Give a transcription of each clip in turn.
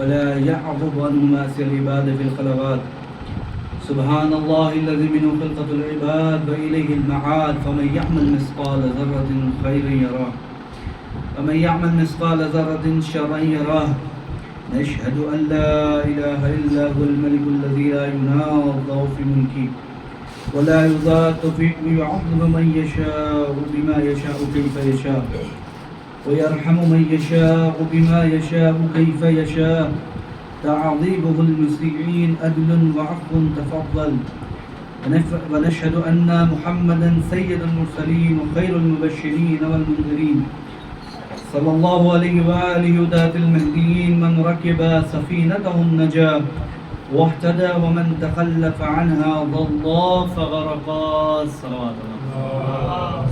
ولا يعظب عنه ماسي العباد في الخلوات. سبحان الله الذي منه خلقة العباد وإليه المعاد. فمن يعمل مثقال ذرة خيرا يراه ومن يعمل مثقال ذرة شرا يراه. نشهد أن لا إله إلا هو الملك الذي لا يناظر في ملكه ولا يضاد فيه ويعظم من يشاء بما يشاء كيف يشاء ويرحم من يشاء بما يشاء كيف يشاء. تعظيمه المسيئين عدل وعفو تفضل. ونشهد أن محمدا سيد المرسلين وخير المبشرين والمنذرين صلى الله عليه وآله ذات المهديين من ركب سفينته النجاة واهتدى ومن تخلف عنها ضل فغرقا. صلوات الله.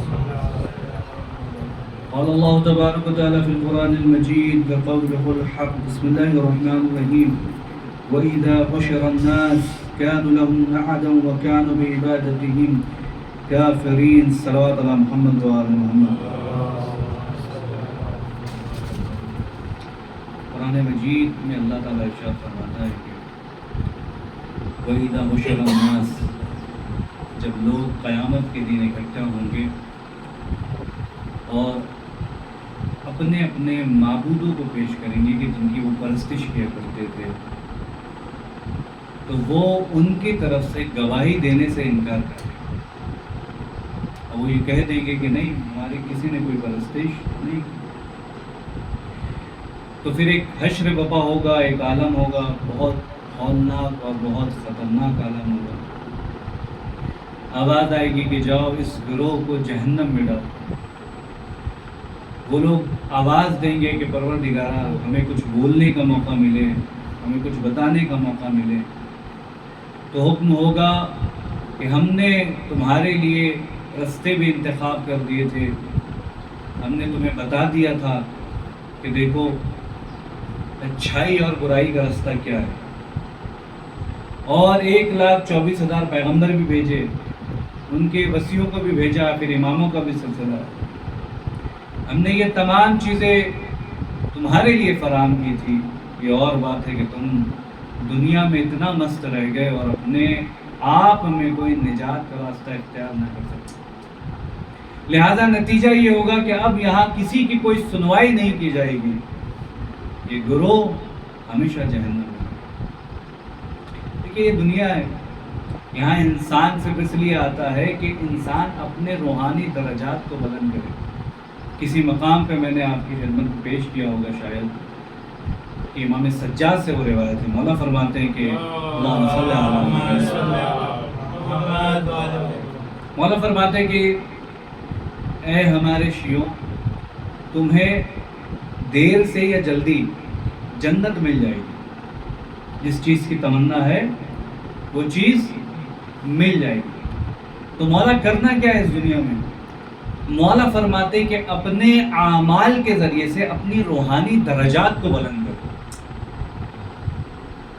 قال الله تبارك وتعالى في القرآن المجيد بقوله الحق. بسم الله الرحمن الرحيم. وإذا بشر الناس كانوا لهم أعدا وكانوا بعبادتهم كافرين. صلوات على محمد وآل محمد. قرآن مجید میں اللہ تعالیٰ ارشاد فرماتا ہے کہ وَإِذَا حُشِرَ النَّاسُ، جب لوگ قیامت کے دن اکٹھا ہوں گے اور اپنے اپنے معبودوں کو پیش کریں گے کہ جن کی وہ پرستش کیا کرتے تھے، تو وہ ان کی طرف سے گواہی دینے سے انکار کریں گے اور وہ یہ کہہ دیں گے کہ نہیں، ہماری کسی نے کوئی پرستش نہیں. تو پھر ایک حشر بپا ہوگا، ایک عالم ہوگا، بہت ہولناک اور بہت خطرناک عالم ہوگا. آواز آئے گی کہ جاؤ اس گروہ کو جہنم میں ڈالو. وہ لوگ آواز دیں گے کہ پروردگارا ہمیں کچھ بولنے کا موقع ملے، ہمیں کچھ بتانے کا موقع ملے. تو حکم ہوگا کہ ہم نے تمہارے لیے رستے بھی انتخاب کر دیے تھے، ہم نے تمہیں بتا دیا تھا کہ دیکھو اچھائی اور برائی کا رستہ کیا ہے. اور 1,24,000 پیغمبر بھی بھیجے، ان کے وصیوں کو بھی بھیجا، پھر اماموں کا بھی سلسلہ. ہم نے یہ تمام چیزیں تمہارے لیے فراہم کی تھی. یہ اور بات ہے کہ تم دنیا میں اتنا مست رہ گئے اور اپنے آپ میں کوئی نجات کا راستہ اختیار نہ کر سکتے. لہذا نتیجہ یہ ہوگا کہ اب یہاں کسی کی کوئی سنوائی نہیں کی جائے گی. یہ گروہ ہمیشہ جہنم میں. دیکھیے یہ دنیا ہے، یہاں انسان صرف اس لیے آتا ہے کہ انسان اپنے روحانی درجات کو بلند کرے. کسی مقام پہ میں نے آپ کی خدمت کو پیش کیا ہوگا شاید کہ امام سجاد سے وہ روایت ہے. مولا فرماتے ہیں کہ مولا فرماتے ہیں کہ اے ہمارے شیعوں، تمہیں دیر سے یا جلدی جنت مل جائے گی. جس چیز کی تمنا ہے وہ چیز مل جائے گی. تو مولا کرنا کیا ہے اس دنیا میں؟ مولا فرماتے کہ اپنے اعمال کے ذریعے سے اپنی روحانی درجات کو بلند کرو.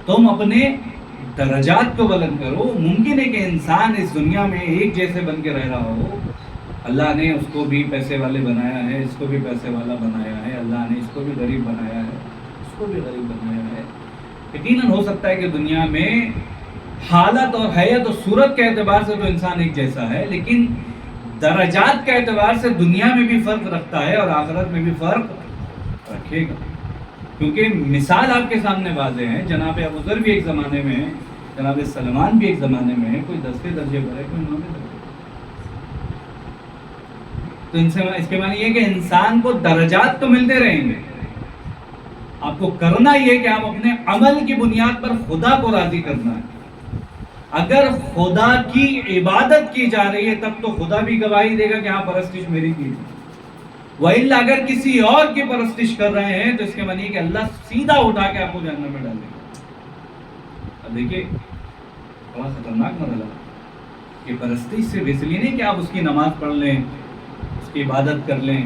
تم اپنے درجات کو بلند کرو. ممکن ہے کہ انسان اس دنیا میں ایک جیسے بن کے رہ رہا ہو. اللہ نے اس کو بھی پیسے والے بنایا ہے، اس کو بھی پیسے والا بنایا ہے، اللہ نے اس کو بھی غریب بنایا ہے، اس کو بھی غریب بنایا ہے. یقیناً ہو سکتا ہے کہ دنیا میں حالت اور حیت اور صورت کے اعتبار سے تو انسان ایک جیسا ہے، لیکن درجات کے اعتبار سے دنیا میں بھی فرق رکھتا ہے اور آخرت میں بھی فرق رکھے گا. کیونکہ مثال آپ کے سامنے واضح ہے. جناب ابوذر بھی ایک زمانے میں ہے، جناب سلمان بھی ایک زمانے میں ہے. کوئی 10ویں درجے پر ہے، کوئی 9ویں درجے. تو اس کے معنی یہ کہ انسان کو درجات تو ملتے رہیں گے. آپ کو کرنا یہ کہ آپ اپنے عمل کی بنیاد پر خدا کو راضی کرنا ہے. اگر خدا کی عبادت کی جا رہی ہے تب تو خدا بھی گواہی دے گا کہ ہاں پرستش میری کی. وَإِلَّا اگر کسی اور کی پرستش کر رہے ہیں تو اس کے معنی کہ اللہ سیدھا اٹھا کے آپ کو جہنم میں ڈال دے گا. اب دیکھیے بڑا خطرناک مرحلہ. یہ پرستش صرف اس لیے نہیں کہ آپ اس کی نماز پڑھ لیں، اس کی عبادت کر لیں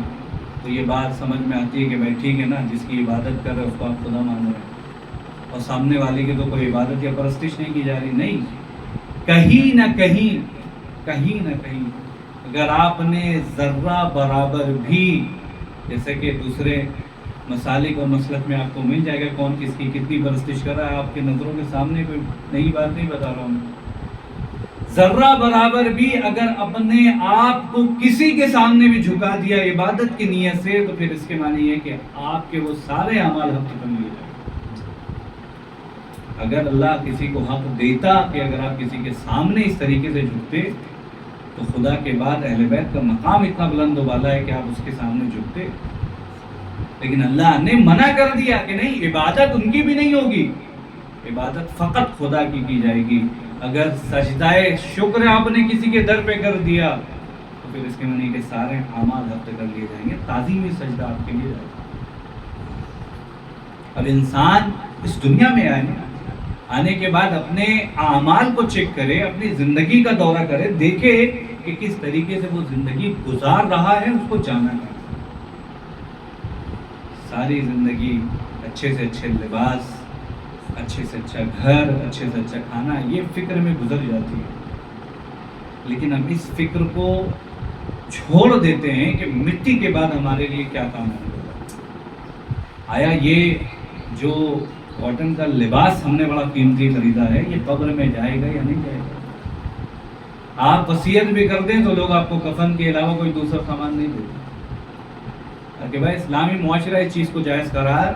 تو یہ بات سمجھ میں آتی ہے کہ بھائی ٹھیک ہے نا، جس کی عبادت کر رہے اس کو آپ خدا مان رہے ہیں اور سامنے والے کی تو کوئی عبادت یا پرستش نہیں کی جا رہی. نہیں، کہیں نہ کہیں اگر آپ نے ذرہ برابر بھی جیسے کہ دوسرے مسالک اور مسلک میں آپ کو مل جائے گا کون کس کی کتنی پرستش کر رہا ہے. آپ کے نظروں کے سامنے کوئی نئی بات نہیں بتا رہا ہوں. ذرہ برابر بھی اگر اپنے آپ کو کسی کے سامنے بھی جھکا دیا عبادت کی نیت سے، تو پھر اس کے معنی یہ کہ آپ کے وہ سارے اعمال حق ختم ہو جائیں. اگر اللہ کسی کو حق دیتا کہ اگر آپ کسی کے سامنے اس طریقے سے جھکتے، تو خدا کے بعد اہل بیت کا مقام اتنا بلند و بالا ہے کہ آپ اس کے سامنے جھکتے. لیکن اللہ نے منع کر دیا کہ نہیں، عبادت ان کی بھی نہیں ہوگی، عبادت فقط خدا کی جائے گی. اگر سجدہ شکر آپ نے کسی کے در پہ کر دیا، تو پھر اس کے معنی کہ سارے اعمال حق کر لیے جائیں گے. تعظیمی سجدہ آپ کے لیے جائے گا. اب انسان اس دنیا میں آنے کے بعد اپنے اعمال کو چیک کرے، اپنی زندگی کا دورہ کرے، دیکھے کہ کس طریقے سے وہ زندگی گزار رہا ہے، اس کو جانا ہے. ساری زندگی اچھے سے اچھے لباس، اچھے سے اچھا گھر، اچھے سے اچھا کھانا، یہ فکر میں گزر جاتی ہے. لیکن ہم اس فکر کو چھوڑ دیتے ہیں کہ مٹی کے بعد ہمارے لیے کیا کام ہے. آیا یہ جو کاٹن کا لباس ہم نے بڑا قیمتی خریدا ہے، یہ قبر میں جائے گا یا نہیں جائے گا؟ آپ وصیت بھی کر دیں تو لوگ آپ کو کفن کے علاوہ کوئی دوسرا سامان نہیں دیتے. کہ بھائی اسلامی معاشرہ اس چیز کو جائز قرار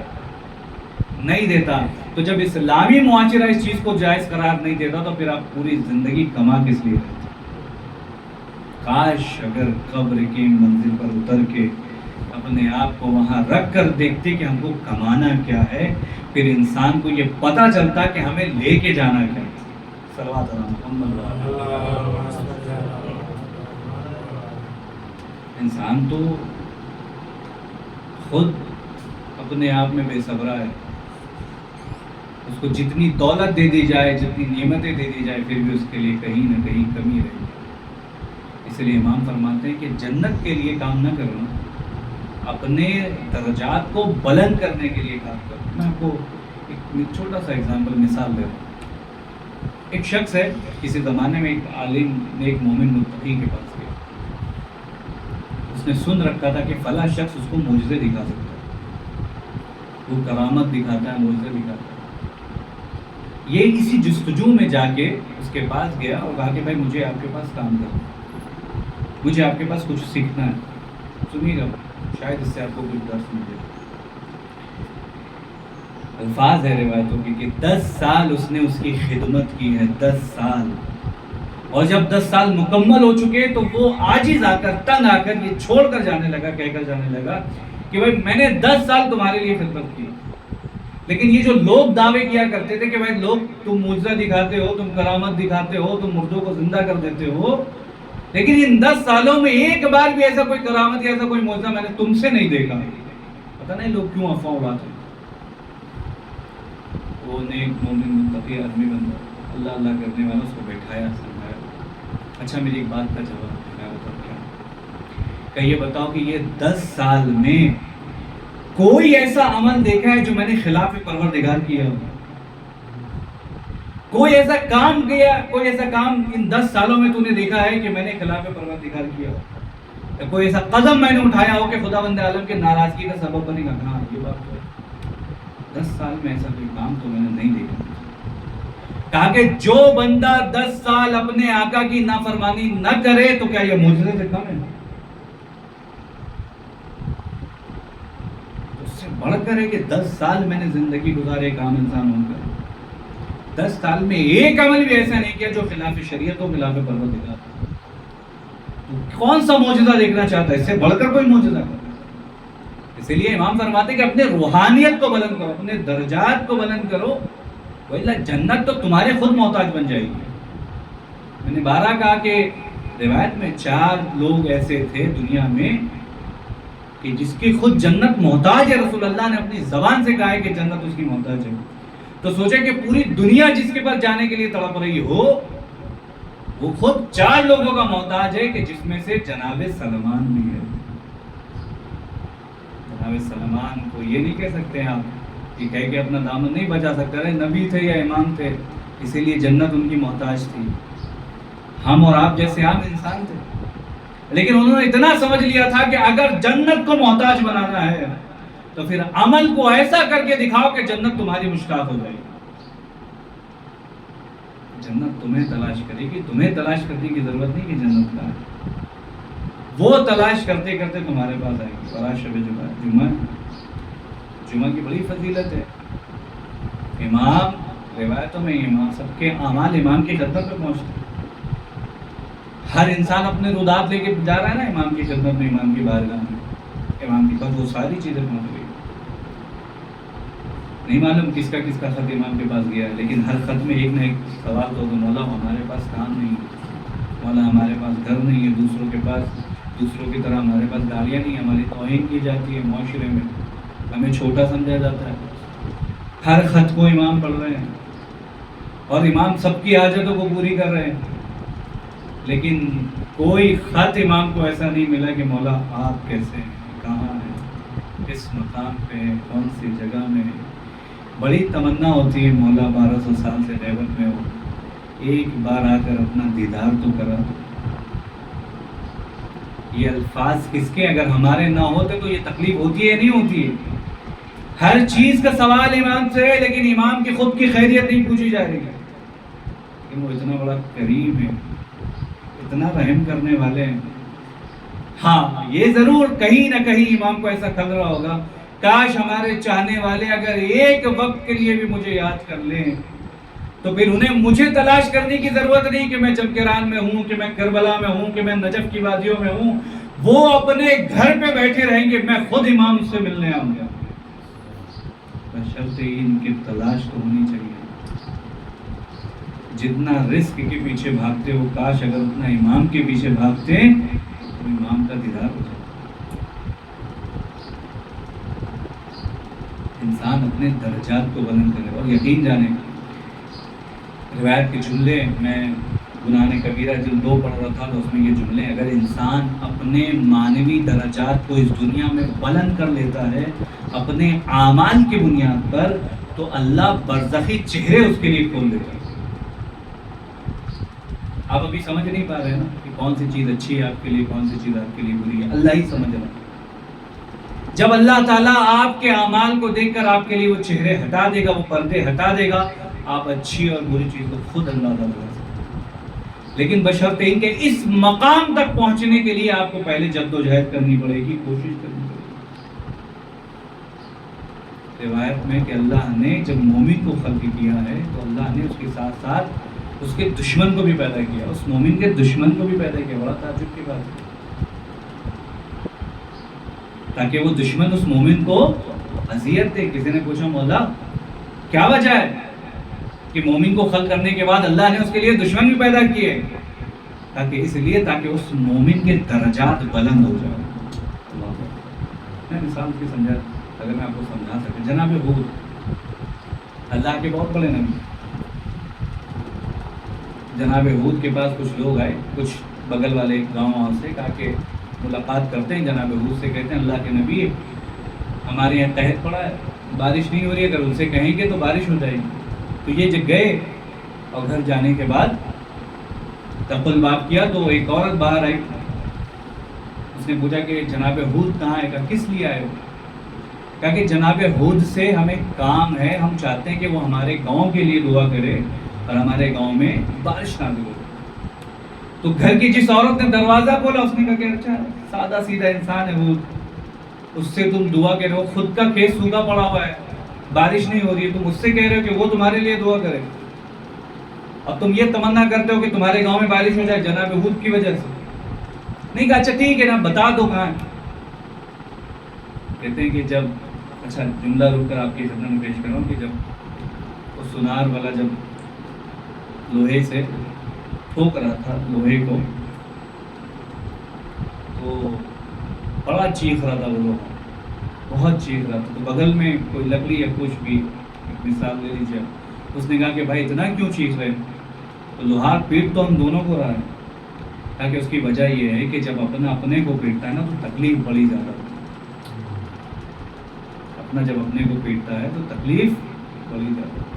نہیں دیتا، تو جب اسلامی معاشرہ اس چیز کو جائز قرار نہیں دیتا تو پھر آپ پوری زندگی کما کس لیے رہتے؟ کاش اگر قبر کی منزل پر اتر کے اپنے آپ کو وہاں رکھ کر دیکھتے کہ ہم کو کمانا کیا ہے، پھر انسان کو یہ پتہ چلتا کہ ہمیں لے کے جانا کیا ہے. صلوات علی محمد. انسان تو خود اپنے آپ میں بے صبرا ہے. اس کو جتنی دولت دے دی جائے، جتنی نعمتیں دے دی جائے، پھر بھی اس کے لیے کہیں نہ کہیں کمی رہے گی. اس لیے امام فرماتے ہیں کہ جنت کے لیے کام نہ کرنا، اپنے درجات کو بلند کرنے کے لیے کام کرنا. میں آپ کو ایک چھوٹا سا ایگزامپل، مثال دے رہا ہوں. ایک شخص ہے، کسی زمانے میں ایک عالم ایک مومن متقی کے پاس گیا. اس نے سن رکھا تھا کہ فلاں شخص اس کو معجزے دکھا سکتا ہے، وہ کرامت دکھاتا ہے، معجزے دکھاتا ہے. یہ اسی جستجو میں جا کے اس کے پاس گیا اور کہا کہ بھائی مجھے آپ کے پاس کام کرنا، مجھے آپ کے پاس کچھ سیکھنا ہے. سنیے گا، شاید اس سے آپ کو کچھ درس ملے. الفاظ ہے روایتوں کی کہ 10 سال اس نے اس کی خدمت کی ہے، 10 سال. اور جب 10 سال مکمل ہو چکے تو وہ عاجز آ کر، تنگ آ کر یہ چھوڑ کر جانے لگا، کہہ کر جانے لگا کہ بھائی میں نے 10 سال تمہارے لیے خدمت کی. لیکن یہ جو لوگ دعوے کیا کرتے تھے کہ بھائی لوگ تم معجزہ دکھاتے ہو، تم کرامت دکھاتے ہو، تم مردوں کو زندہ کر دیتے ہو، لیکن ان 10 سالوں میں ایک بار بھی ایسا کوئی کرامت یا ایسا کوئی معجزہ میں نے تم سے نہیں دیکھا. پتہ نہیں لوگ کیوں افواہ اڑاتے ہیں. وہ نیک مومن متقی آدمی بندہ، اللہ اللہ کرنے والا، اس کو بیٹھایا، سمجھایا. اچھا میری ایک بات کا جواب ہے، میں بتاؤں کیا کہ یہ بتاؤ کہ یہ 10 سال میں کوئی ایسا عمل دیکھا ہے جو میں نے خلاف پروردگار کیا ہو؟ کوئی ایسا کام کیا، کوئی ایسا کام ان 10 سالوں میں تو نے دیکھا ہے کہ میں نے خلاف پروردگار کیا ہو؟ کوئی ایسا قدم میں نے اٹھایا ہو کہ خدا بند عالم کے ناراضگی کا سبب بنے گا؟ ہاں یہ بات تو ہے. 10 سال میں ایسا کوئی کام تو میں نے نہیں دیکھا. کہا کہ جو بندہ 10 سال اپنے آقا کی نافرمانی نہ کرے تو کیا یہ معجزے سے کم ہے؟ اس سے بڑھ کر ہے کہ 10 سال میں نے زندگی گزارے ایک عام انسان ہو کر، 10 سال میں ایک عمل بھی ایسا نہیں کیا جو خلاف شریعت ہو، خلاف پروردگار. کون سا معجزہ دیکھنا چاہتا ہے؟ اس سے بڑھ کر کوئی معجزہ کرو. اسی لیے امام فرماتے کہ اپنے روحانیت کو بلند کرو، اپنے درجات کو بلند کرو، وَإِلَّا جنت تو تمہارے خود محتاج بن جائے گی. میں نے بارہ کہا کہ روایت میں 4 لوگ ایسے تھے دنیا میں کہ جس کی خود جنت محتاج ہے. رسول اللہ نے اپنی زبان سے کہا ہے کہ جنت اس کی محتاج ہے. تو سوچے کہ پوری دنیا جس کے پاس جانے کے لیے تڑپ رہی ہو، وہ خود 4 لوگوں کا محتاج ہے کہ جس میں سے جناب سلمان بھی ہے. جناب سلمان کو یہ نہیں کہہ سکتے آپ کہ کہہ کے اپنا دامن نہیں بچا سکتے، رہے نبی تھے یا امام تھے، اسی لیے جنت ان کی محتاج تھی. ہم اور آپ جیسے عام انسان تھے، لیکن انہوں نے اتنا سمجھ لیا تھا کہ اگر جنت کو محتاج بنانا ہے تو پھر عمل کو ایسا کر کے دکھاؤ کہ جنت تمہاری مشتاق ہو جائے گی. جنت تمہیں تلاش کرے گی, تمہیں تلاش کرنے کی ضرورت نہیں کہ جنت کا ہے, وہ تلاش کرتے کرتے تمہارے پاس آئے گی. اور آج شب جمعہ کی بڑی فضیلت ہے. امام روایتوں میں امام سب کے اعمال امام کی خدمت پہ پہنچتے ہیں. ہر انسان اپنے رودات لے کے جا رہا ہے نا امام کی خدمت میں, امام کی بارگاہ میں, امام کی پاس وہ ساری چیزیں پہنچ گئی. نہیں معلوم کس کا خط امام کے پاس گیا ہے, لیکن ہر خط میں ایک نہ ایک سوال تو مولا ہمارے پاس کام نہیں ہے, مولا ہمارے پاس گھر نہیں ہے, دوسروں کے پاس دوسروں کی طرح ہمارے پاس گاڑیاں نہیں, ہماری توہین کی جاتی ہے معاشرے میں, ہمیں چھوٹا سمجھا جاتا ہے. ہر خط کو امام پڑھ رہے ہیں اور امام سب کی حاجتوں کو پوری کر رہے ہیں, لیکن کوئی خط امام کو ایسا نہیں ملا کہ مولا آپ کیسے ہیں, کہاں ہیں, کس مقام پہ ہیں, کون سی جگہ میں ہیں. بڑی تمنا ہوتی ہے مولا 1200 سال سے غیبت میں ہو, ایک بار آ کر اپنا دیدار تو کرا. یہ الفاظ کس کے, اگر ہمارے نہ ہوتے تو یہ تکلیف ہوتی ہے نہیں ہوتی ہے. ہر چیز کا سوال امام سے ہے, لیکن امام کی خود کی خیریت نہیں پوچھی جا رہی ہے. لیکن وہ اتنا بڑا کریم ہے, اتنا رحم کرنے والے ہیں. ہاں یہ ضرور کہیں نہ کہیں امام کو ایسا کھل رہا ہوگا, کاش ہمارے چاہنے والے اگر ایک وقت کے لیے بھی مجھے یاد کر لیں تو پھر انہیں مجھے تلاش کرنے کی ضرورت نہیں کہ میں جمکران میں ہوں, کہ میں کربلا میں ہوں, کہ میں نجف کی وادیوں میں ہوں. وہ اپنے گھر پہ بیٹھے رہیں گے, میں خود امام سے ملنے آؤں گا. بشرط ان کی تلاش تو ہونی چاہیے. جتنا رزق کے پیچھے بھاگتے ہو, کاش اگر اتنا امام کے پیچھے بھاگتے تو امام کا دیدار ہو جائے. انسان اپنے درجات کو بلند کرے. اور یقین جانے, روایت کے جملے, میں گناہ کبیرہ جلد 2 پڑھ رہا تھا تو اس میں یہ جملے, اگر انسان اپنے معنوی درجات کو اس دنیا میں بلند کر لیتا ہے اپنے اعمال کی بنیاد پر, تو اللہ برزخی چہرے اس کے لیے کھول دیتا ہے. آپ ابھی سمجھ نہیں پا رہے نا کہ کون سی چیز اچھی ہے آپ کے لیے, کون سی چیز آپ کے لیے بری ہے, اللہ ہی سمجھ رہا ہے. جب اللہ تعالیٰ آپ کے اعمال کو دیکھ کر آپ کے لیے وہ چہرے ہٹا دے گا, وہ پردے ہٹا دے گا, آپ اچھی اور بری چیز کو خود اللہ تعالیٰ کر سکتے ہیں. لیکن بشرط ان کے اس مقام تک پہنچنے کے لیے آپ کو پہلے جدوجہد کرنی پڑے گی, کوشش کرنی پڑے گی. روایت میں کہ اللہ نے جب مومن کو خلق کیا ہے تو اللہ نے اس کے ساتھ ساتھ اس کے دشمن کو بھی پیدا کیا, اس مومن کے دشمن کو بھی پیدا کیا. بڑا تعجب کی بات ہے, تاکہ وہ دشمن اس مومن کو اذیت دے. کسی نے پوچھا مولا کیا وجہ ہے کہ مومن کو خلق کرنے کے بعد اللہ نے اس کے لیے دشمن بھی پیدا کیے؟ تاکہ اس لیے تاکہ اس مومن کے درجات بلند ہو جائے. میں مثال کی سمجھا, اگر میں آپ کو سمجھا سکوں, جناب ہود اللہ کے بہت بڑے نبی, جناب ہود کے پاس کچھ لوگ آئے, کچھ بغل والے گاؤں سے, کہا کہ ملاقات کرتے ہیں جناب ہود سے, کہتے ہیں اللہ کے نبی ہمارے یہاں قحط پڑا ہے, بارش نہیں ہو رہی ہے, اگر ان سے کہیں گے تو بارش ہو جائے گی. تو یہ جب گئے اور گھر جانے کے بعد تقل باب کیا تو ایک عورت باہر آئی. اس نے پوچھا کہ جناب ہود کہاں ہے؟ کہا کس لیے آئے ہو؟ کہا کہ جناب ہود سے ہمیں کام ہے, ہم چاہتے ہیں کہ وہ ہمارے گاؤں کے لیے دعا کرے اور ہمارے گاؤں میں بارش نازل ہو. تو گھر کی جس عورت نے دروازہ کھولا اس نے کہا کہ اچھا سادہ سیدھا انسان ہے ہود, اس سے تم دعا کر رہے ہو, خود کا کھیت سوکھا پڑا ہوا ہے, بارش نہیں ہو رہی ہے, تم اس سے کہہ رہے ہو کہ وہ تمہارے لیے دعا کرے. اب تم یہ تمنا کرتے ہو کہ تمہارے گاؤں میں بارش ہو جائے جناب ہود کی وجہ سے. نہیں کہا اچھا ٹھیک ہے نا, بتا دو کہاں ہے. کہتے ہیں کہ جب, اچھا جملہ رک کر آپ کی خدمت میں پیش کر رہا ہوں, کہ جب وہ سنار والا جب لوہے سے ٹھوک رہا تھا لوہے کو, تو بڑا چیخ رہا تھا وہ لوگ, بہت چیخ رہا تھا. تو بغل میں کوئی لکڑی یا کچھ بھی, ایک مثال لے لیجیے, اس نے کہا کہ بھائی اتنا کیوں چیخ رہے ہیں؟ تو لوہار پیٹ تو ہم دونوں کو رہا ہے. تاکہ اس کی وجہ یہ ہے کہ جب اپنا اپنے کو پیٹتا ہے نا تو تکلیف بڑی زیادہ ہوتی ہے. اپنا جب اپنے کو پیٹتا ہے تو تکلیف بڑی زیادہ ہوتی ہے.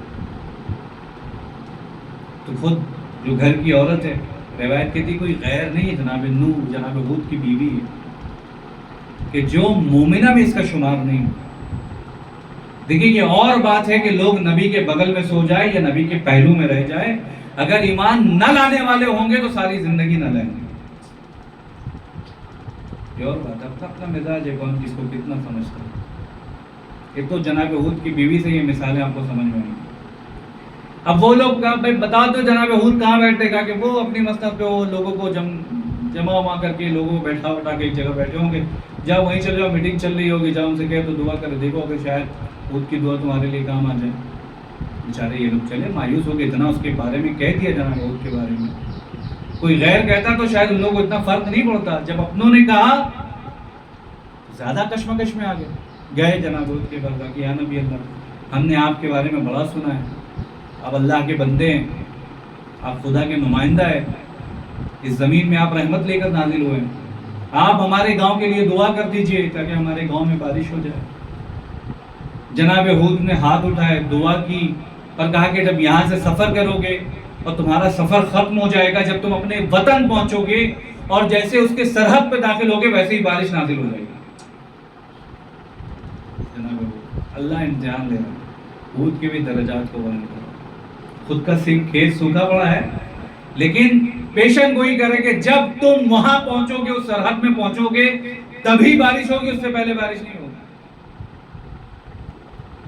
تو خود جو گھر کی عورت ہے, روایت کہتی کوئی غیر نہیں ہے, جناب نوح جناب ہود کی بیوی ہے, کہ جو مومنہ میں اس کا شمار نہیں, دیکھیے یہ اور بات ہے کہ لوگ نبی کے بغل میں سو جائے یا نبی کے پہلو میں رہ جائے، اگر ایمان نہ لانے والے ہوں گے تو ساری زندگی نہ لیں گے. یہ اور بات ہے، اپنا مزاج ہے، کون کس کو کتنا سمجھتا ہے. ایک تو جناب ہود کی بیوی سے یہ مثالیں آپ کو سمجھ میں آئیں گی. اب وہ لوگ بھائی بتا دو جناب ہود کہاں بیٹھے گا، کہ وہ اپنی مسند پہ وہ لوگوں کو جمع وما کر کے لوگوں کو بیٹھا اٹھا کے ایک جگہ بیٹھے ہوں گے. جب وہیں چلے جاؤ، میٹنگ چل رہی ہوگی، جب ان سے کہے تو دعا کرے، دیکھو اگر شاید خود کی دعا تمہارے لیے کام آ جائے. بیچارے یہ لوگ چلے مایوس ہو کے اتنا اس کے بارے میں کہہ دیا جناب خود کے بارے میں. کوئی غیر کہتا تو شاید ان لوگوں کو اتنا فرق نہیں پڑتا، جب اپنوں نے کہا زیادہ کشمکش میں آ گئے جناب خود کے بارے کہ یا نبی اللہ، ہم نے آپ کے بارے میں بڑا سنا ہے، آپ اللہ کے بندے ہیں، آپ خدا کے نمائندہ ہیں، اس زمین میں آپ رحمت لے کر نازل ہوئے ہیں، آپ ہمارے گاؤں کے لیے دعا کر دیجئے تاکہ ہمارے گاؤں میں بارش ہو جائے. جناب ہود نے ہاتھ اٹھائے، دعا کی اور کہا کہ جب یہاں سے سفر کرو گے اور تمہارا سفر ختم ہو جائے گا، جب تم اپنے وطن پہنچو گے اور جیسے اس کے سرحد پہ داخل ہوگے ویسے ہی بارش نازل ہو جائے گی. جناب اللہ امتحان لے رہا ہے، ہود کے بھی درجات کو بیان کر رہا ہے. خود کا کھیت سوکھا پڑا ہے لیکن پیشن گوئی کرے کہ جب تم وہاں پہنچو گے، اس سرحد میں پہنچو گے تبھی بارش ہوگی، اس سے پہلے بارش نہیں ہوگی.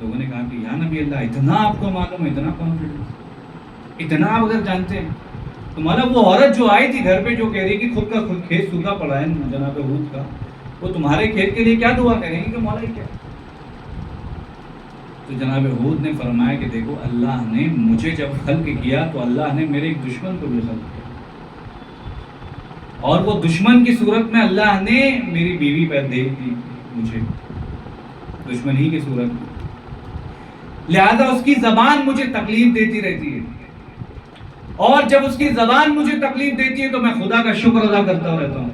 لوگوں نے کہا کہ یا نبی اللہ، اتنا آپ کو معلوم ہے، اتنا کانفیڈنس، اتنا آپ اگر جانتے ہیں تو مولا وہ عورت جو آئی تھی گھر پہ جو کہہ رہی کہ خود کا خود کھیت سوکھا پڑا ہے جناب ہود کا، وہ تمہارے کھیت کے لیے کیا دعا کریں گے کہ مولا یہ کیا؟ تو جناب ہود نے فرمایا کہ دیکھو اللہ نے مجھے جب خلق کیا تو اللہ نے میرے ایک دشمن کو بھی خلق کیا، اور وہ دشمن کی صورت میں اللہ نے میری بیوی پر دے دی مجھے دشمن ہی کی صورت میں، لہذا اس کی زبان مجھے تکلیف دیتی رہتی ہے، اور جب اس کی زبان مجھے تکلیف دیتی ہے تو میں خدا کا شکر ادا کرتا رہتا ہوں،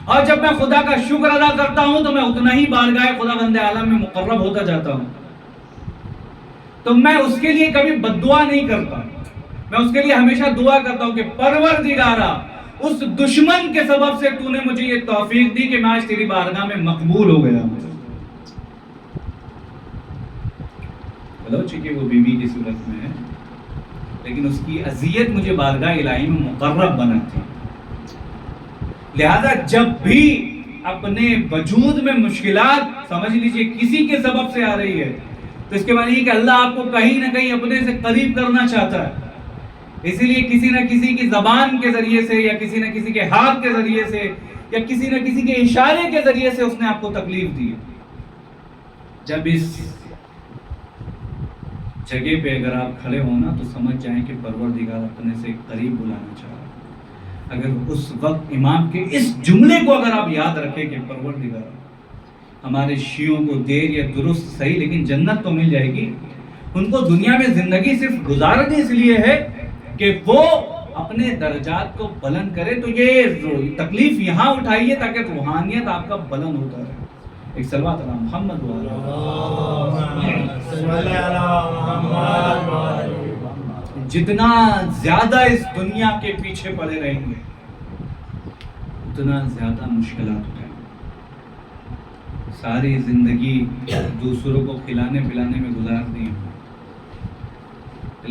اور جب میں خدا کا شکر ادا کرتا ہوں تو میں اتنا ہی بارگاہ خدا بند عالم میں مقرب ہوتا جاتا ہوں. تو میں اس کے لیے کبھی بد دعا نہیں کرتا، میں اس کے لیے ہمیشہ دعا کرتا ہوں کہ پروردگارا اس دشمن کے سبب سے تو نے مجھے یہ توفیق دی کہ میں آج تیری بارگاہ میں مقبول ہو گیا ہوں. چونکہ وہ بیوی کی صورت میں ہے لیکن اس کی اذیت مجھے بارگاہ الہی میں مقرب بنا تھی. لہذا جب بھی اپنے وجود میں مشکلات سمجھ لیجئے کسی کے سبب سے آ رہی ہے تو اس کے معنی یہ کہ اللہ آپ کو کہیں نہ کہیں اپنے سے قریب کرنا چاہتا ہے، اسی لیے کسی نہ کسی کی زبان کے ذریعے سے یا کسی نہ کسی کے ہاتھ کے ذریعے سے یا کسی نہ کسی کے اشارے کے ذریعے سے اس نے آپ کو تکلیف دی ہے. جب اس جگہ پہ اگر آپ کھڑے ہو نا تو سمجھ جائیں کہ پروردگار اپنے سے قریب بلانا چاہ رہا ہے. اگر اس وقت امام کے اس جملے کو اگر آپ یاد رکھیں کہ پروردگار ہمارے شیعوں کو دیر یا درست صحیح لیکن جنت تو مل جائے گی، ان کو دنیا میں زندگی صرف گزارنے اس لیے ہے کہ وہ اپنے درجات کو بلند کرے، تو یہ تکلیف یہاں اٹھائیے تاکہ روحانیت آپ کا بلند ہوتا رہے. ایک صلوات علی محمد جتنا زیادہ اس دنیا کے پیچھے پڑے رہیں گے اتنا زیادہ مشکلات اٹھائیں گے. ساری زندگی دوسروں کو کھلانے پلانے میں گزار دی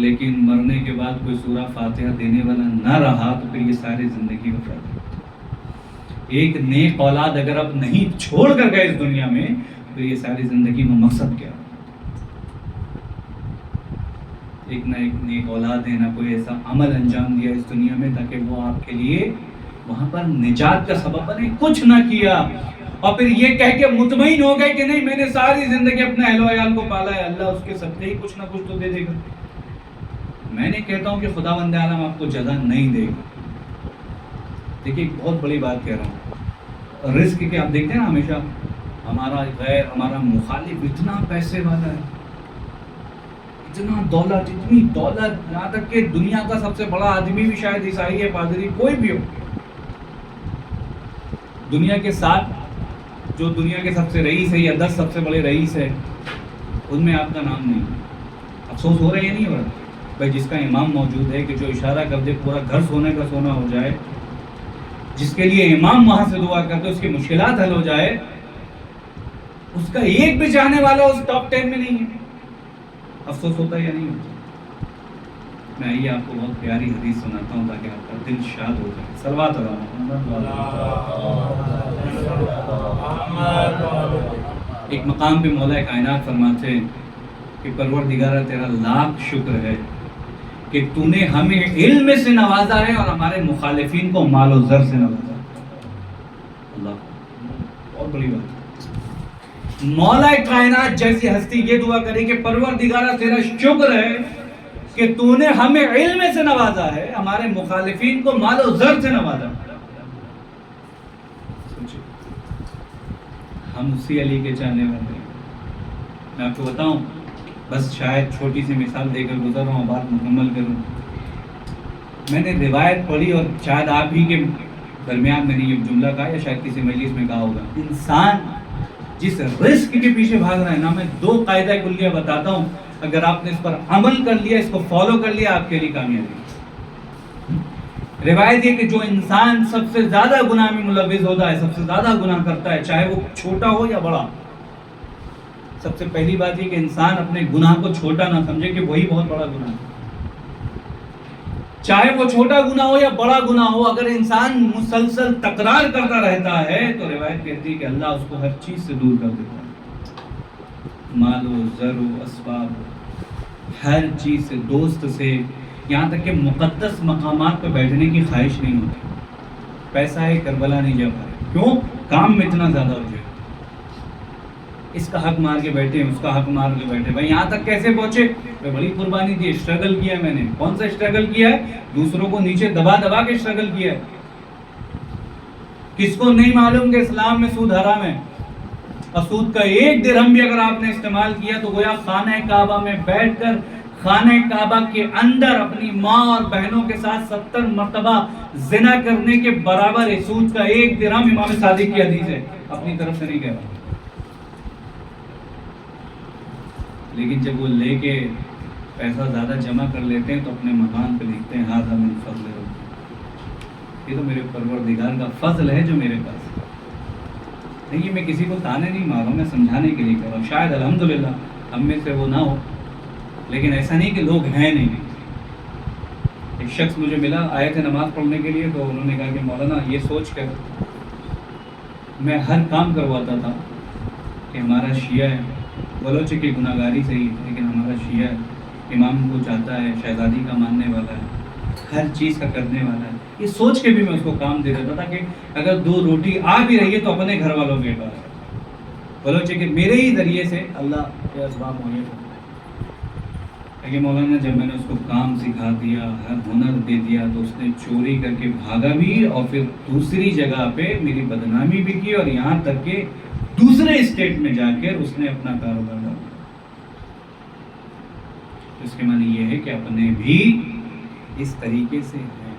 لیکن مرنے کے بعد کوئی سورہ فاتحہ دینے والا نہ رہا تو پھر یہ ساری زندگی کا فائدہ. ایک نیک اولاد اگر آپ نہیں چھوڑ کر گئے اس دنیا میں تو یہ ساری زندگی میں مقصد کیا؟ ایک نہ ایک نیک اولاد ہے، نہ کوئی ایسا عمل انجام دیا اس دنیا میں تاکہ وہ آپ کے لیے وہاں پر نجات کا سبب بنے. کچھ نہ کیا اور پھر یہ کہہ کے مطمئن ہو گئے کہ نہیں میں نے ساری زندگی اپنے اہل و عیال کو پالا ہے، اللہ اس کے صدقے ہی کچھ نہ کچھ تو دے دے گا. میں نے کہتا ہوں کہ خدا بند عالم آپ کو جزا نہیں دے گا. دیکھیے ایک بہت بڑی بات کہہ رہا ہوں، رزق کے آپ دیکھتے ہیں نا ہمیشہ ہمارا غیر ہمارا مخالف اتنا پیسے والا ہے، اتنا دولت، اتنی دولت، یہاں تک کہ دنیا کا سب سے بڑا آدمی بھی شاید عیسائی ہے، پادری کوئی بھی ہو، دنیا کے 7 جو دنیا کے سب سے رئیس ہے یا 10 سب سے بڑے رئیس ہے ان میں آپ کا نام نہیں. افسوس ہو رہا ہے یا نہیں ہو رہا بھائی؟ جس کا امام موجود ہے کہ جو اشارہ کر دے پورا گھر سونے کا سونا ہو جائے، جس کے لیے امام وہاں سے دعا کرتے اس کی مشکلات حل ہو جائے، اس کا ایک بھی چاہنے والا اس ٹاپ 10 میں نہیں ہے. افسوس ہوتا ہے یا نہیں ہوتا؟ میں آئیے آپ کو بہت پیاری حدیث سناتا ہوں تاکہ آپ کا دل شاد ہو جائے. صلوات ایک مقام پہ مولا کائنات فرماتے ہیں کہ پروردگارہ تیرا لاکھ شکر ہے کہ تو نے ہمیں علم سے نوازا ہے اور ہمارے مخالفین کو مال و زر سے نوازا. اللہ بہت بڑی بات ہے. مولا کائنات جیسی ہستی یہ دعا کرے کہ پروردگارہ تیرا شکر ہے کہ تو نے ہمیں علم سے نوازا ہے، ہمارے مخالفین کو مال و زر سے نوازا. ہم اسی علی کے چاہنے والے ہیں. میں آپ کو بتاؤں، بس شاید چھوٹی سی مثال دے کر گزر رہا ہوں، بات مکمل کروں. میں نے روایت پڑھی اور شاید آپ ہی کے درمیان میں نے یہ جملہ کہا یا شاید کسی مجلس میں کہا ہوگا. انسان جس رزق کے پیچھے بھاگ رہا ہے نا، میں 2 قاعدہ کلیہ بتاتا ہوں، اگر آپ نے اس پر عمل کر لیا، اس کو فالو کر لیا، آپ کے لیے کامیابی. روایت یہ کہ جو انسان سب سے زیادہ گناہ میں ملوث ہوتا ہے، سب سے زیادہ گناہ کرتا ہے، چاہے وہ چھوٹا ہو یا بڑا. سب سے پہلی بات یہ کہ انسان اپنے گناہ کو چھوٹا نہ سمجھے کہ وہی بہت بڑا گناہ ہے. چاہے وہ چھوٹا گناہ ہو یا بڑا گناہ ہو، اگر انسان مسلسل تکرار کرتا رہتا ہے تو روایت کہتی ہے کہ اللہ اس کو ہر چیز سے دور کر دیتا ہے. مال و زر و اسباب، ہر چیز سے، دوست سے، یہاں تک کہ مقدس مقامات پہ بیٹھنے کی خواہش نہیں ہوتی. پیسہ ہے کربلا نہیں جا پائے، کیوں؟ کام میں اتنا زیادہ ہو جائے. اس کا حق مار کے بیٹھے، اس کا حق مار کے بیٹھے. بھائی یہاں تک کیسے پہنچے؟ بڑی قربانی دی، اسٹرگل کیا ہے میں نے. کون سا اسٹرگل کیا ہے؟ دوسروں کو نیچے دبا دبا کے اسٹرگل کیا ہے. کس کو نہیں معلوم کہ اسلام میں سود حرام ہے؟ اور سود کا 1 درہم بھی اگر آپ نے استعمال کیا تو گویا خانہ کعبہ میں بیٹھ کر خانہ کعبہ کے اندر اپنی ماں اور بہنوں کے ساتھ 70 مرتبہ زنا کرنے کے برابر ہے. سود کا 1 درہم امام صادق کی حدیث ہے، اپنی طرف سے نہیں کہہ رہا. لیکن جب وہ لے کے پیسہ زیادہ جمع کر لیتے ہیں تو اپنے مکان پہ لکھتے ہیں ھذا من فضل ربی. یہ تو میرے پروردگار کا فضل ہے جو میرے پاس ہے. نہیں، یہ میں کسی کو تانے نہیں مار رہا ہوں، میں سمجھانے کے لیے کہہ رہا ہوں. شاید الحمدللہ ہم میں سے وہ نہ ہو، لیکن ایسا نہیں کہ لوگ ہیں نہیں. ایک شخص مجھے ملا، آئے تھے نماز پڑھنے کے لیے، تو انہوں نے کہا کہ مولانا یہ سوچ کر میں ہر کام کرواتا تھا کہ ہمارا شیعہ ہے، بلوچ کی گناہ گاری صحیح، لیکن ہمارا شیعہ ہے، امام کو چاہتا ہے، شہزادی کا ماننے والا ہے، ہر چیز کا کرنے والا ہے. یہ سوچ کے بھی میں اس کو کام دے دیتا تھا کہ اگر 2 روٹی آ بھی رہی ہے تو اپنے گھر والوں کے پاس. بلوچ کہ میرے ہی ذریعے سے اللہ کے اسباب ہوئے. لیکن مولانا جب میں نے اس کو کام سکھا دیا، ہر ہنر دے دیا، تو اس نے چوری کر کے بھاگا بھی اور پھر دوسری جگہ پہ میری بدنامی بھی کی، اور یہاں تک کہ دوسرے اسٹیٹ میں جا کر اس نے اپنا کاروبار ڈالا. اس کے معنی یہ ہے کہ اپنے بھی اس طریقے سے ہیں.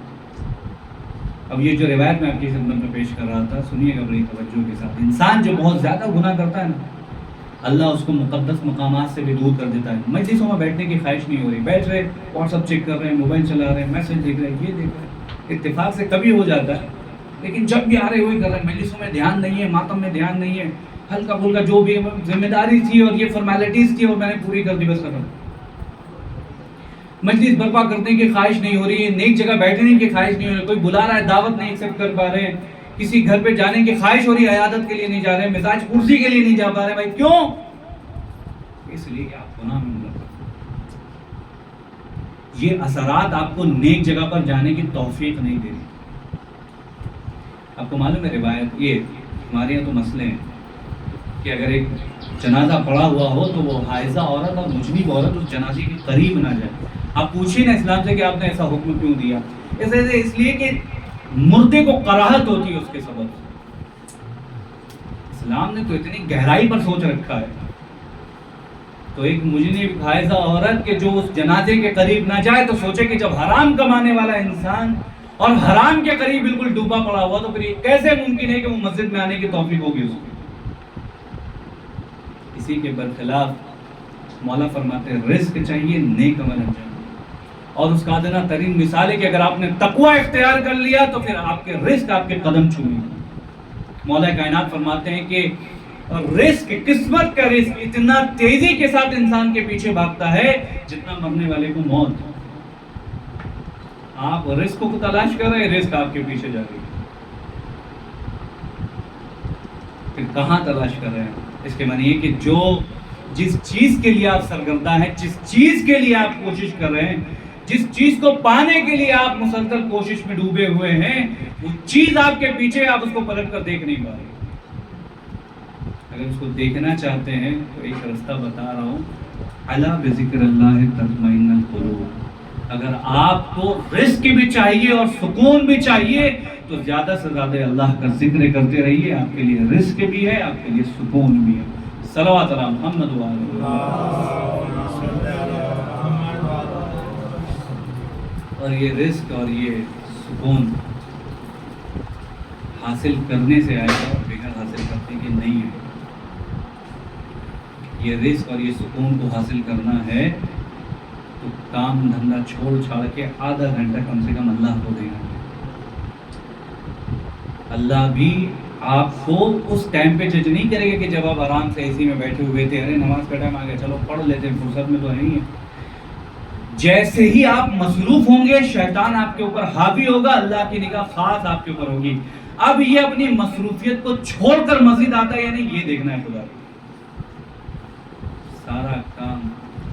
اب یہ جو روایت میں آپ کی خدمت میں پیش کر رہا تھا، سنیے گا بڑی توجہ کے ساتھ. انسان جو بہت زیادہ گناہ کرتا ہے نا، اللہ اس کو مقدس مقامات سے بھی دور کر دیتا ہے. مجلسوں میں بیٹھنے کی خواہش نہیں ہو رہی، بیٹھ رہے، واٹس ایپ چیک کر رہے ہیں، موبائل چلا رہے ہیں، میسج دیکھ رہے ہیں، یہ دیکھ رہے ہیں. اتفاق سے کبھی ہو جاتا ہے، لیکن جب بھی آ رہے وہی کر رہے ہیں. مجلسوں میں دھیان نہیں ہے، ماتم میں دھیان نہیں ہے، ہلکا پھلکا جو بھی ذمہ داری تھی اور یہ فارمیلٹیز تھی اور میں نے پوری کر دی، بس ختم. مجلس برپا کرنے کی خواہش نہیں ہو رہی ہے، نیک جگہ بیٹھنے کی خواہش نہیں ہو رہی، کوئی بلا رہا ہے دعوت نہیں ایکسیپٹ کر پا رہے ہیں، کسی گھر پہ جانے کی خواہش ہو رہی ہے، عیادت کے لیے نہیں جا رہے ہیں، مزاج کرسی کے لیے نہیں جا پا رہے. بھائی کیوں؟ اس لیے کہ آپ گناہ میں ملوث. یہ اثرات آپ کو نیک جگہ پر جانے کی توفیق نہیں دے رہی. آپ کو معلوم ہے روایت یہ ہمارے یہاں تو مسئلے ہیں کہ اگر ایک جنازہ پڑا ہوا ہو تو وہ حائضہ عورت اور مجنب عورت اس جنازے کے قریب نہ جائے. آپ پوچھیے نا اسلام سے کہ آپ نے ایسا حکم کیوں دیا؟ اس لیے کہ مردے کو کراہت ہوتی ہے اس کے سبب. اسلام نے تو اتنی گہرائی پر سوچ رکھا ہے. تو ایک مجنب حائضہ عورت کے جو اس جنازے کے قریب نہ جائے تو سوچے کہ جب حرام کمانے والا انسان اور حرام کے قریب بالکل ڈوبا پڑا ہوا تو پھر یہ کیسے ممکن ہے کہ وہ مسجد میں آنے کی توفیق ہوگی اس کی. اسی کے برخلاف مولا فرماتے ہیں رزق چاہیے نیک عمل انجام. اور اس کا ادنا ترین مثال ہے کہ اگر آپ نے تقوی اختیار کر لیا تو پھر آپ کے رزق آپ کے قدم چھوئیں. مولا کائنات فرماتے ہیں کہ اور رزق، قسمت کا رزق اتنا تیزی کے ساتھ انسان کے پیچھے بھاگتا ہے جتنا مرنے والے کو موت۔ آپ رزق کو تلاش کر رہے ہیں، رزق آپ کے پیچھے جا رہی ہے، پھر کہاں تلاش کر رہے ہیں؟ اس کے معنی یہ کہ جس چیز کے لیے آپ سرگرداں ہیں، جس چیز کے لیے آپ کوشش کر رہے ہیں، جس چیز کو پانے کے لیے آپ مسلسل کوشش میں ڈوبے ہوئے ہیں، وہ چیز آپ کے پیچھے، آپ اس کو پلٹ کر دیکھ نہیں پا رہے۔ اگر اس کو دیکھنا چاہتے ہیں تو ایک رستہ بتا رہا ہوں، الا بذکر اللہ تطمئن القلوب۔ اگر آپ کو رزق بھی چاہیے اور سکون بھی چاہیے تو زیادہ سے زیادہ اللہ کا ذکر کرتے رہیے، آپ کے لیے رزق بھی ہے، آپ کے لیے سکون بھی ہے۔ صلوات علی محمد و آلہ۔ اور یہ رزق اور یہ سکون حاصل کرنے سے آئے گا، بغیر حاصل کرنے کے نہیں ہے۔ یہ رزق اور یہ سکون کو حاصل کرنا ہے تو کام دھندا چھوڑ چھاڑ کے آدھا گھنٹہ کم سے کم اللہ کو دینا ہے۔ اللہ بھی آپ کو اس ٹائم پہ جج نہیں کرے گا کہ جب آپ آرام سے اے سی میں بیٹھے ہوئے تھے، ارے نماز کا ٹائم آ گیا چلو پڑھ لیتے ہیں، فرصت میں تو نہیں ہے۔ جیسے ہی آپ مصروف ہوں گے، شیطان آپ کے اوپر حاوی ہوگا، اللہ کی نگاہ خاص آپ کے اوپر ہوگی۔ اب یہ اپنی مصروفیت کو چھوڑ کر مسجد آتا ہے یا نہیں، یہ دیکھنا ہے خدا۔ سارا کام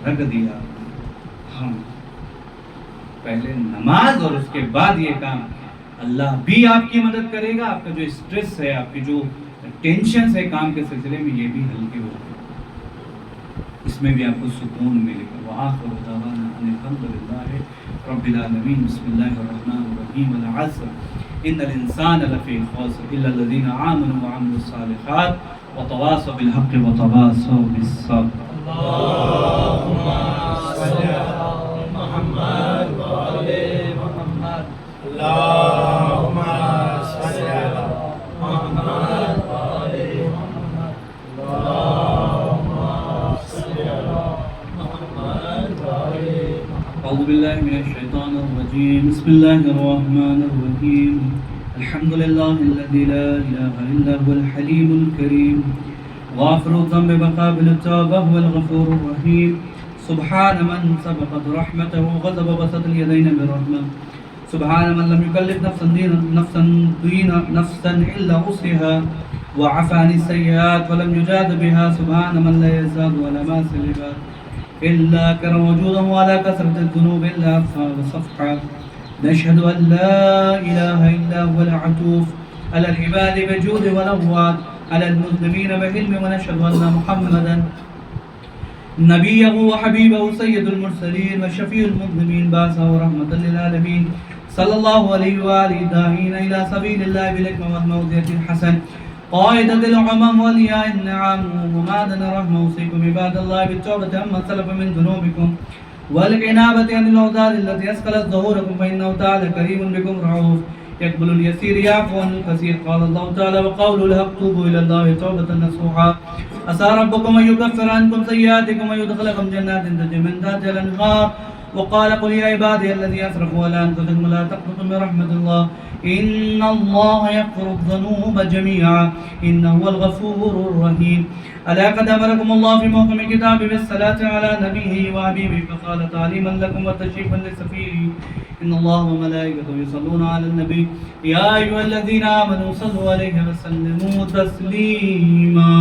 رکھ دیا، ہاں پہلے نماز اور اس کے بعد یہ کام، اللہ بھی آپ کی مدد کرے گا۔ آپ کا جو اسٹریس ہے، آپ کی جو ٹینشنز ہے کام کے سلسلے میں، یہ بھی ہلکے ہو گئے، اس میں بھی آپ کو سکون ملے گا۔ وآخر دعوانا ان الحمد للہ رب العالمین۔ بسم اللہ الرحمن الرحیم۔ والعصر ان الانسان لفی خسر الا الذین آمنوا وعملوا الصالحات وتواصوا بالحق وتواصوا بالصبر۔ اللهم صل على محمد وعلى محمد۔ اللهم صل على محمد وعلى محمد۔ اللهم صل على محمد وعلى محمد۔ اعوذ باللہ من الشیطان الرجیم۔ بسم اللہ الرحمن الرحیم۔ الحمد للہ الذی لا الہ الا هو الحلیم الکریم غافر الذنب وقابل التوبہ هو الغفور الرحیم۔ سبحان من سبقت رحمته وغضب بسط اليدين بالرحمة۔ سبحان من لم يكلف نفسا إلا وسعها وعفى عن السيئات ولم يجاد بها۔ سبحان من لا يزداد ولا ماس لباد إلا كرم وجوده ولا كثرة الذنوب إلا عفا وصفحا۔ نشهد أن لا إله إلا هو العطوف على العباد بجود ونواد على المذنبين بحلم۔ ونشهد أن محمدا نبيه وحبيبه سيد المرسلين وشفيع المذنبين بعثه ورحمة للعالمين صلى الله عليه وآله داعين إلى سبيل الله بالحكمة والموعظة الحسنة قائدا للأمم ولياء النعم ومعدن الرحمة۔ أوصيكم عباد الله بالتوبة عما سلف من ذنوبكم والعنابة عن الأوزار التي أثقلت ظهوركم فإنه تعالى كريم بكم رؤوف يقبل اليسير يعفو عن الكثير۔ قال الله تعالى وقول الحق توبوا إلى الله توبة نصوحا عسى ربكم أن يكفر عنكم سيئاتكم ويدخلكم جنات تجري من تحتها الأنهار۔ وقال قل يا عبادي الذين أسرفوا على أنفسهم لا تقنطوا من رحمة الله إن الله يغفر الذنوب جميعا إنه هو الغفور الرحيم۔ ألا قد أمركم الله في محكم الكتاب بالصلاة على نبيه وحبيبه فقال تعليما لكم وتشريفا لسفيره إن الله وملائكته يصلون على النبي يا أيها الذين آمنوا صلوا عليه وسلموا تسليما۔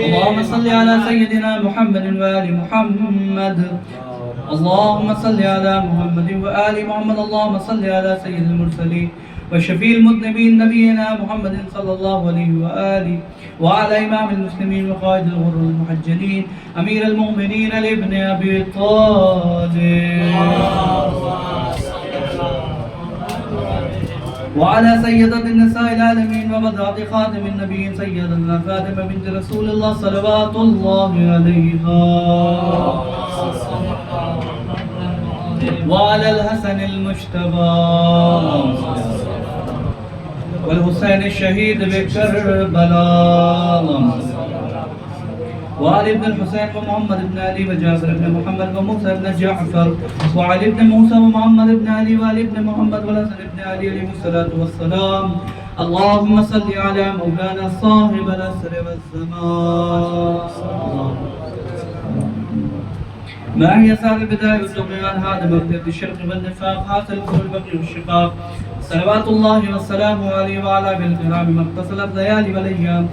اللهم صل على سيدنا محمد وآل محمد۔ اللهم صل على محمد وآل محمد۔ اللهم صل على سيد المرسلين وشفيع المذنبين نبينا محمد صلى الله عليه وآله وعلى إمام المسلمين وقائد الغر المحجلين أمير المؤمنين لابن أبي طالب وعلى سيدة النساء العالمين وبذات خاتم النبيين سيدنا فاطمة بنت رسول الله صلوات الله عليها وعلى الحسن المجتبى والحسين الشهيد بكربلاء وعلي بن الحسين ومحمد بن علي وجعفر بن محمد وموسى بن جعفر وعلي بن موسى ومحمد بن علي وعلي بن محمد والحسن بن علي عليهم الصلاة والسلام. اللهم صل على مولانا صاحب العصر والزمان. ما هي سار البداية والطغيان هذا مبدأ الشرك والنفاق حاصل كل البغي والشقاق. صلوات الله والسلام عليه وعلى بالكرام ما اتصلت ليالي والايام.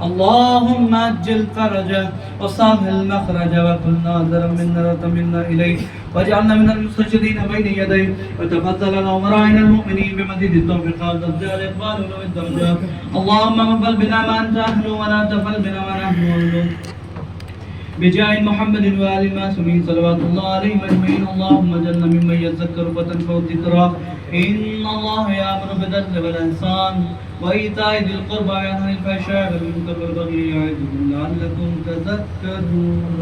اللهم اجل فرجه وسهل مخرجه وكن ناظرا منا اليه واجعلنا من المستشهدين بين يديه وتفضل على امرائنا المؤمنين بمزيد التوفيقات والزيادة اقبال والدرجات. اللهم اغفر بنا ما انت اهله ولا تفعل بنا ما نحن اهله بجاه محمد وآل المعصومين صلوات الله عليهم أجمعين. اللهم اجعلنا ممن يذكر فتنفع الذكرى. إن الله يأمر بالعدل والإحسان وإيتاء ذي القربى وينهى عن الفحشاء والمنكر والبغي يعظكم لعلكم تذكرون.